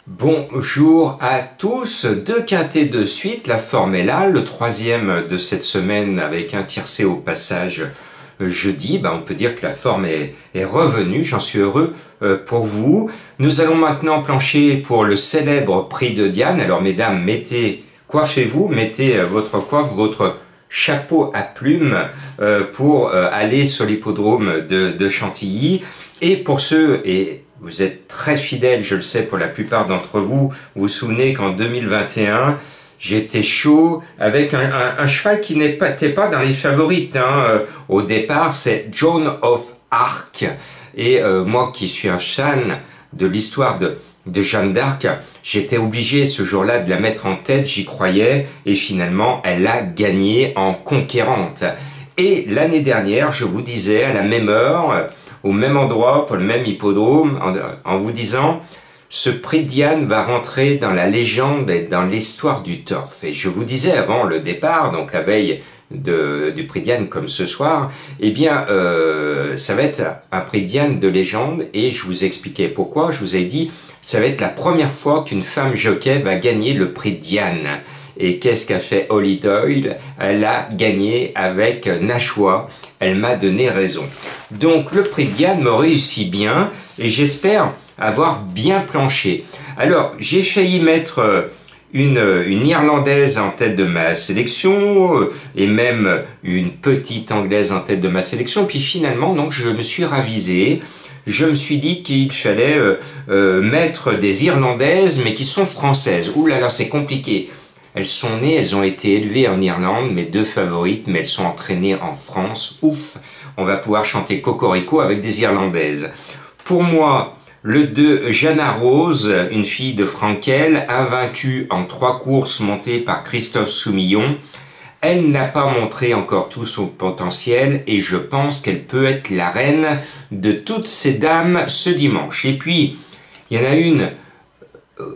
Bonjour à tous, deux quintets de suite, la forme est là, le troisième de cette semaine avec un tiercé au passage jeudi. On peut dire que la forme est revenue, j'en suis heureux pour vous. Nous allons maintenant plancher pour le célèbre prix de Diane. Alors mesdames, coiffez-vous, mettez votre coiffe, votre chapeau à plumes pour aller sur l'hippodrome de Chantilly. Et pour ceux, et vous êtes très fidèles, je le sais pour la plupart d'entre vous, vous vous souvenez qu'en 2021, j'étais chaud avec un cheval qui n'était pas dans les favorites. Au départ, c'est Joan of Arc. Et moi qui suis un fan de l'histoire de Jeanne d'Arc, j'étais obligé ce jour-là de la mettre en tête, j'y croyais, et finalement, elle a gagné en conquérante. Et l'année dernière, je vous disais, à la même heure, au même endroit, pour le même hippodrome, en vous disant « Ce prix Diane va rentrer dans la légende et dans l'histoire du turf ». Et je vous disais avant le départ, donc la veille du prix Diane comme ce soir, eh bien, ça va être un prix Diane de légende, et je vous expliquais pourquoi. Je vous ai dit, ça va être la première fois qu'une femme jockey va gagner le prix Diane. Et qu'est-ce qu'a fait Holly Doyle? Elle a gagné avec Nashua. Elle m'a donné raison. Donc le prix Diane me réussit bien et j'espère avoir bien planché. Alors j'ai failli mettre une Irlandaise en tête de ma sélection et même une petite Anglaise en tête de ma sélection. Puis finalement, donc, je me suis ravisé. Je me suis dit qu'il fallait mettre des Irlandaises mais qui sont françaises. Ouh là là, c'est compliqué. Elles sont nées, elles ont été élevées en Irlande, mes deux favorites, mais elles sont entraînées en France. Ouf, on va pouvoir chanter Cocorico avec des Irlandaises. Pour moi, le 2, Jana Rose, une fille de Frankel, invaincue en 3 courses montées par Christophe Soumillon. Elle n'a pas montré encore tout son potentiel et je pense qu'elle peut être la reine de toutes ces dames ce dimanche. Et puis, il y en a une...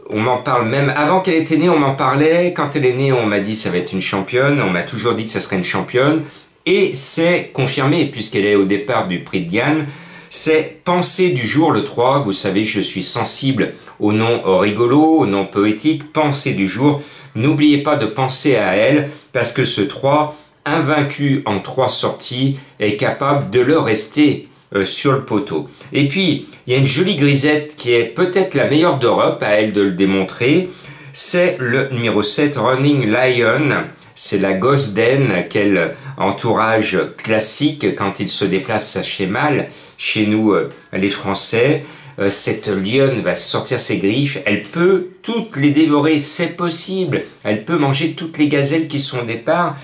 On m'en parle même, avant qu'elle était née, on m'en parlait. Quand elle est née, on m'a dit ça va être une championne. On m'a toujours dit que ça serait une championne. Et c'est confirmé, puisqu'elle est au départ du prix de Diane. C'est Pensée du jour, le 3. Vous savez, je suis sensible aux noms rigolos, aux noms poétiques. Pensée du jour. N'oubliez pas de penser à elle, parce que ce 3, invaincu en 3 sorties, est capable de le rester sur le poteau. Et puis, il y a une jolie grisette qui est peut-être la meilleure d'Europe, à elle de le démontrer. C'est le numéro 7, Running Lion. C'est la gosse d'Aisne, quel entourage classique quand il se déplace, ça fait mal. Chez nous, les Français, cette lionne va sortir ses griffes. Elle peut toutes les dévorer, c'est possible. Elle peut manger toutes les gazelles qui sont au départ.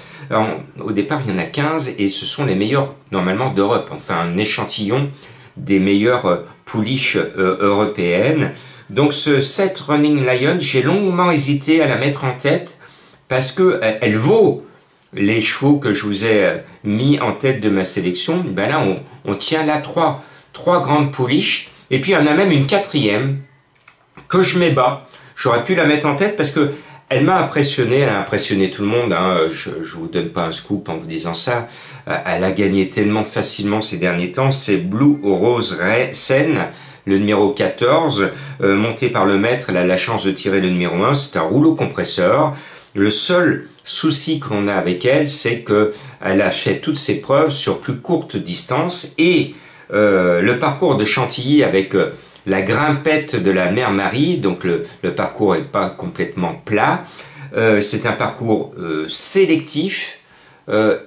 Au départ, il y en a 15 et ce sont les meilleurs, normalement, d'Europe. Enfin, un échantillon des meilleures pouliches européennes. Donc, ce 7 Running Lion, j'ai longuement hésité à la mettre en tête parce que elle vaut les chevaux que je vous ai mis en tête de ma sélection. Ben là, on tient là trois grandes pouliches. Et puis, il y en a même une 4e que je mets bas. J'aurais pu la mettre en tête parce que elle m'a impressionné, elle a impressionné tout le monde. Je ne vous donne pas un scoop en vous disant ça. Elle a gagné tellement facilement ces derniers temps. C'est Blue Rose Sen, le numéro 14, monté par le maître. Elle a la chance de tirer le numéro 1. C'est un rouleau compresseur. Le seul souci que l'on a avec elle, c'est qu'elle a fait toutes ses preuves sur plus courte distance. Et le parcours de Chantilly avec... la grimpette de la mère Marie, donc le parcours n'est pas complètement plat. C'est un parcours sélectif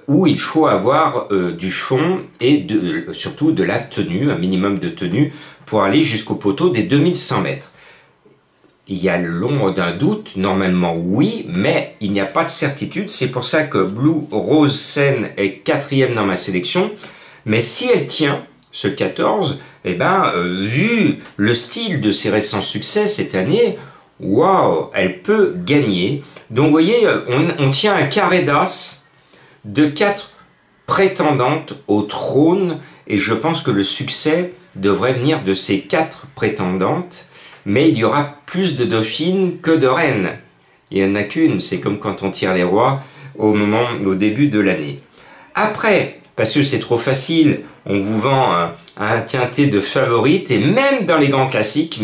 où il faut avoir du fond et surtout de la tenue, un minimum de tenue pour aller jusqu'au poteau des 2100 mètres. Il y a l'ombre d'un doute, normalement oui, mais il n'y a pas de certitude. C'est pour ça que Blue Rose Sen est 4e dans ma sélection. Mais si elle tient, ce 14, eh ben, vu le style de ses récents succès cette année, waouh, elle peut gagner. Donc, vous voyez, on tient un carré d'as de 4 prétendantes au trône, et je pense que le succès devrait venir de ces 4 prétendantes, mais il y aura plus de dauphines que de reines. Il n'y en a qu'une, c'est comme quand on tire les rois au début de l'année. Après, parce que c'est trop facile. On vous vend un quintet de favorites et même dans les grands classiques,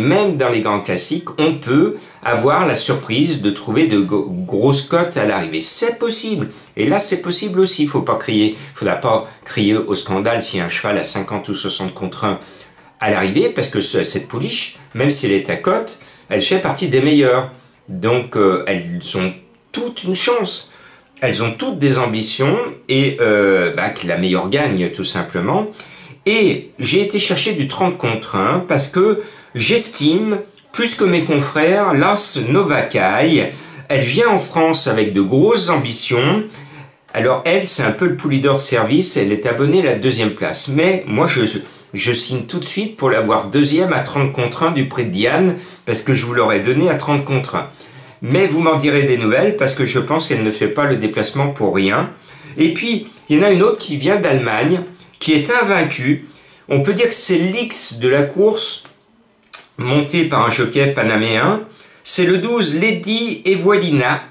on peut avoir la surprise de trouver de grosses cotes à l'arrivée. C'est possible. Et là, c'est possible aussi. Il faudra pas crier au scandale si un cheval a 50 ou 60 contre 1 à l'arrivée, parce que cette pouliche, même si elle est à cote, elle fait partie des meilleures. Donc, elles ont toute une chance. Elles ont toutes des ambitions et que la meilleure gagne, tout simplement. Et j'ai été chercher du 30 contre 1 parce que j'estime, plus que mes confrères, l'As Novacaille, elle vient en France avec de grosses ambitions. Alors elle, c'est un peu le poule leader de service, elle est abonnée à la 2e place. Mais moi, je signe tout de suite pour l'avoir 2e à 30 contre 1 du prix de Diane, parce que je vous l'aurais donné à 30 contre 1. Mais vous m'en direz des nouvelles, parce que je pense qu'elle ne fait pas le déplacement pour rien. Et puis, il y en a une autre qui vient d'Allemagne, qui est invaincue. On peut dire que c'est l'X de la course, montée par un jockey panaméen. C'est le 12 Lady Evolina,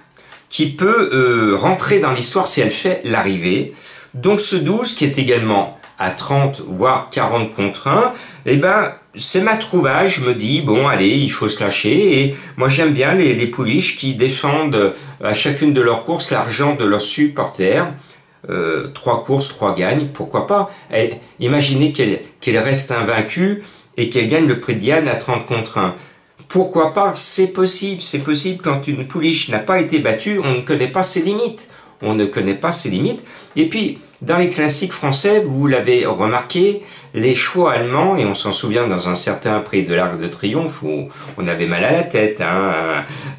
qui peut rentrer dans l'histoire si elle fait l'arrivée. Donc ce 12, qui est également à 30, voire 40 contre 1, eh ben, c'est ma trouvaille. Je me dis, bon, allez, il faut se lâcher. Et moi, j'aime bien les pouliches qui défendent à chacune de leurs courses l'argent de leurs supporters. 3 courses, 3 gagnes, pourquoi pas. Imaginez qu'elle reste invaincue et qu'elle gagne le prix de Diane à 30 contre 1. Pourquoi pas? C'est possible quand une pouliche n'a pas été battue, on ne connaît pas ses limites. Et puis, dans les classiques français, vous l'avez remarqué, les chevaux allemands, et on s'en souvient dans un certain prix de l'Arc de Triomphe, où on avait mal à la tête,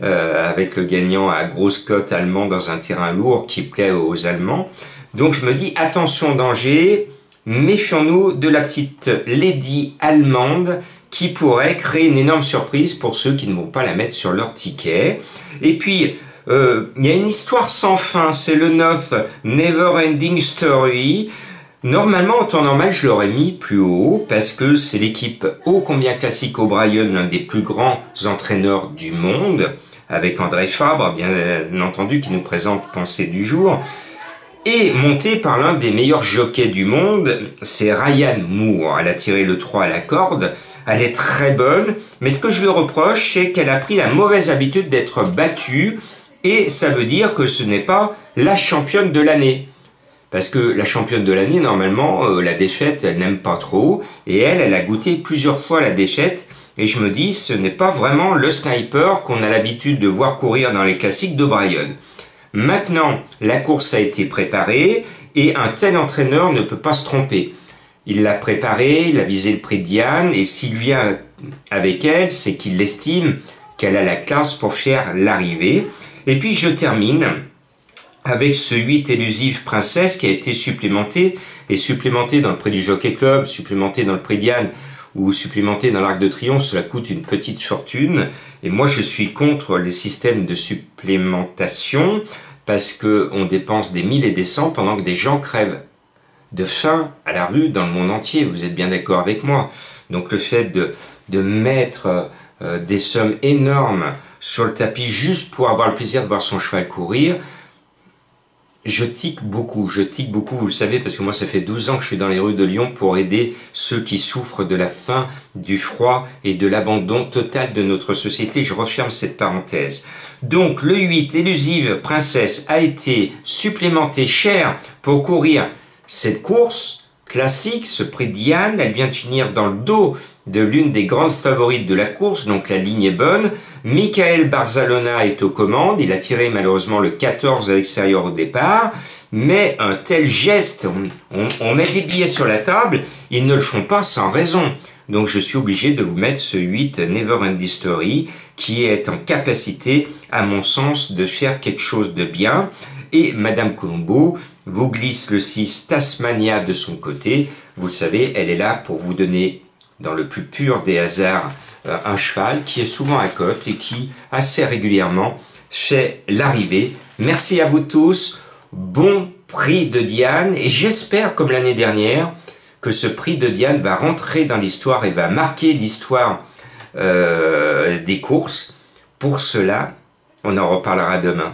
avec le gagnant à grosse cote allemand dans un terrain lourd qui plaît aux Allemands. Donc je me dis, attention danger, méfions-nous de la petite Lady allemande qui pourrait créer une énorme surprise pour ceux qui ne vont pas la mettre sur leur ticket. Et puis, il y a une histoire sans fin, c'est le 9 Never Ending Story. Normalement, en temps normal, je l'aurais mis plus haut parce que c'est l'équipe ô combien classique O'Brien, l'un des plus grands entraîneurs du monde, avec André Fabre, bien entendu, qui nous présente Pensée du jour, et monté par l'un des meilleurs jockeys du monde, c'est Ryan Moore. Elle a tiré le 3 à la corde, elle est très bonne, mais ce que je lui reproche, c'est qu'elle a pris la mauvaise habitude d'être battue, et ça veut dire que ce n'est pas la championne de l'année. Parce que la championne de l'année, normalement, la défaite, elle n'aime pas trop. Et elle a goûté plusieurs fois la défaite. Et je me dis, ce n'est pas vraiment le sniper qu'on a l'habitude de voir courir dans les classiques d'O'Brien. Maintenant, la course a été préparée et un tel entraîneur ne peut pas se tromper. Il l'a préparée, il a visé le prix de Diane. Et s'il vient avec elle, c'est qu'il estime qu'elle a la classe pour faire l'arrivée. Et puis je termine avec ce 8 élusive Princesse qui a été supplémenté dans le prix du Jockey Club, supplémenté dans le prix Diane ou supplémenté dans l'Arc de Triomphe, cela coûte une petite fortune. Et moi je suis contre les systèmes de supplémentation parce qu'on dépense des 1000 et des 100 pendant que des gens crèvent de faim à la rue dans le monde entier. Vous êtes bien d'accord avec moi? Donc le fait de mettre des sommes énormes sur le tapis juste pour avoir le plaisir de voir son cheval courir, je tique beaucoup, vous le savez, parce que moi ça fait 12 ans que je suis dans les rues de Lyon pour aider ceux qui souffrent de la faim, du froid et de l'abandon total de notre société. Je referme cette parenthèse. Donc le 8 élusive Princesse a été supplémenté cher pour courir cette course classique, ce prix Diane. Elle vient de finir dans le dos de l'une des grandes favorites de la course, donc la ligne est bonne. Michael Barzalona est aux commandes, il a tiré malheureusement le 14 à l'extérieur au départ, mais un tel geste, on met des billets sur la table, ils ne le font pas sans raison. Donc je suis obligé de vous mettre ce 8 Never Ending Story, qui est en capacité, à mon sens, de faire quelque chose de bien. Et Madame Colombo vous glisse le 6 Tasmania de son côté. Vous le savez, elle est là pour vous donner, dans le plus pur des hasards, un cheval qui est souvent à cote et qui, assez régulièrement, fait l'arrivée. Merci à vous tous, bon prix de Diane, et j'espère, comme l'année dernière, que ce prix de Diane va rentrer dans l'histoire et va marquer l'histoire des courses. Pour cela, on en reparlera demain.